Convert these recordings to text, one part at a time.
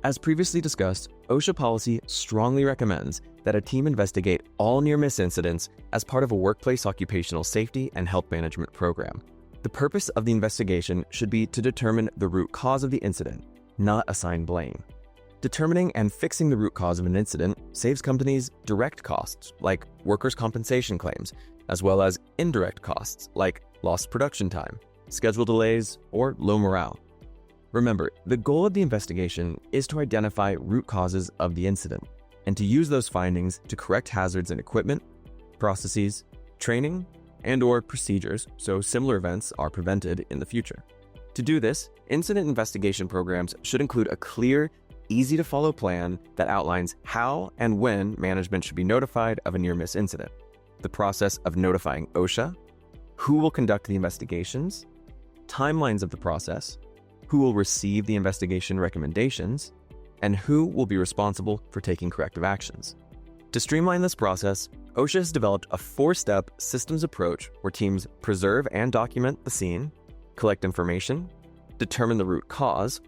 As previously discussed, OSHA policy strongly recommends that a team investigate all near-miss incidents as part of a workplace occupational safety and health management program. The purpose of the investigation should be to determine the root cause of the incident, not assign blame. Determining and fixing the root cause of an incident saves companies direct costs like workers' compensation claims, as well as indirect costs like lost production time, schedule delays, or low morale. Remember, the goal of the investigation is to identify root causes of the incident and to use those findings to correct hazards in equipment, processes, training, and/or procedures so similar events are prevented in the future. To do this, incident investigation programs should include a clear, easy-to-follow plan that outlines how and when management should be notified of a near-miss incident, the process of notifying OSHA, who will conduct the investigations, timelines of the process, who will receive the investigation recommendations, and who will be responsible for taking corrective actions. To streamline this process, OSHA has developed a 4-step systems approach where teams preserve and document the scene, collect information, determine the root cause,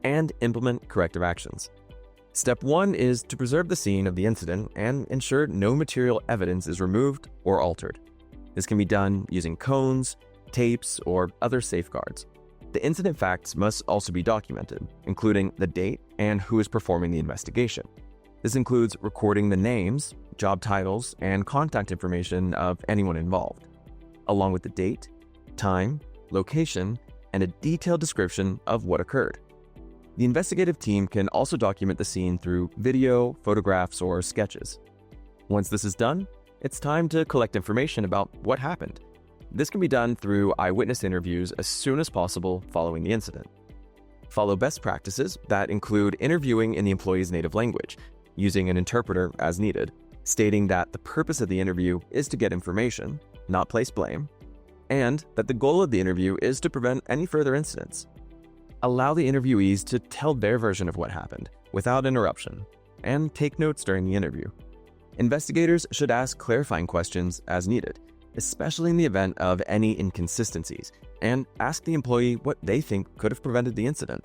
and implement corrective actions. Step 1 is to preserve the scene of the incident and ensure no material evidence is removed or altered. This can be done using cones, tapes, or other safeguards. The incident facts must also be documented, including the date and who is performing the investigation. This includes recording the names, job titles, and contact information of anyone involved, along with the date, time, location, and a detailed description of what occurred. The investigative team can also document the scene through video, photographs, or sketches. Once this is done, it's time to collect information about what happened. This can be done through eyewitness interviews as soon as possible following the incident. Follow best practices that include interviewing in the employee's native language, using an interpreter as needed, stating that the purpose of the interview is to get information, not place blame, and that the goal of the interview is to prevent any further incidents. Allow the interviewees to tell their version of what happened without interruption, and take notes during the interview. Investigators should ask clarifying questions as needed, especially in the event of any inconsistencies, and ask the employee what they think could have prevented the incident.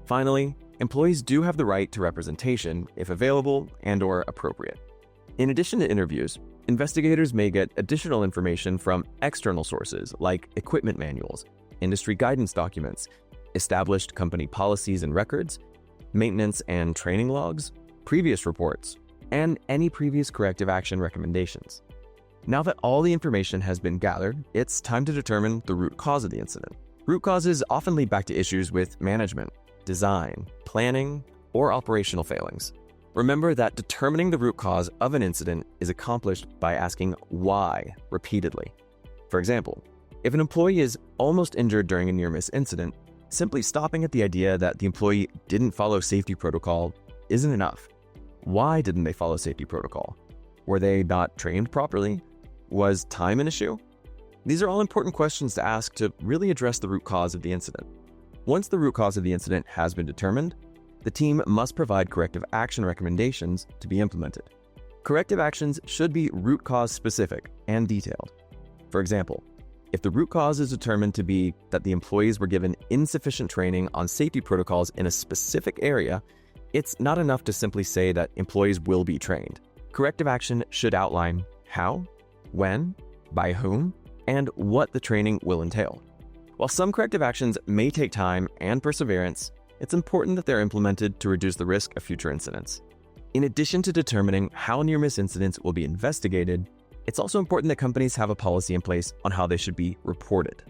Finally, employees do have the right to representation if available and/or appropriate. In addition to interviews, investigators may get additional information from external sources like equipment manuals, industry guidance documents, established company policies and records, maintenance and training logs, previous reports, and any previous corrective action recommendations. Now that all the information has been gathered, it's time to determine the root cause of the incident. Root causes often lead back to issues with management, design, planning, or operational failings. Remember that determining the root cause of an incident is accomplished by asking why repeatedly. For example, if an employee is almost injured during a near-miss incident, simply stopping at the idea that the employee didn't follow safety protocol isn't enough. Why didn't they follow safety protocol? Were they not trained properly? Was time an issue? These are all important questions to ask to really address the root cause of the incident. Once the root cause of the incident has been determined, the team must provide corrective action recommendations to be implemented. Corrective actions should be root cause specific and detailed. For example, if the root cause is determined to be that the employees were given insufficient training on safety protocols in a specific area, it's not enough to simply say that employees will be trained. Corrective action should outline how, when, by whom, and what the training will entail. While some corrective actions may take time and perseverance, it's important that they're implemented to reduce the risk of future incidents. In addition to determining how near-miss incidents will be investigated, it's also important that companies have a policy in place on how they should be reported.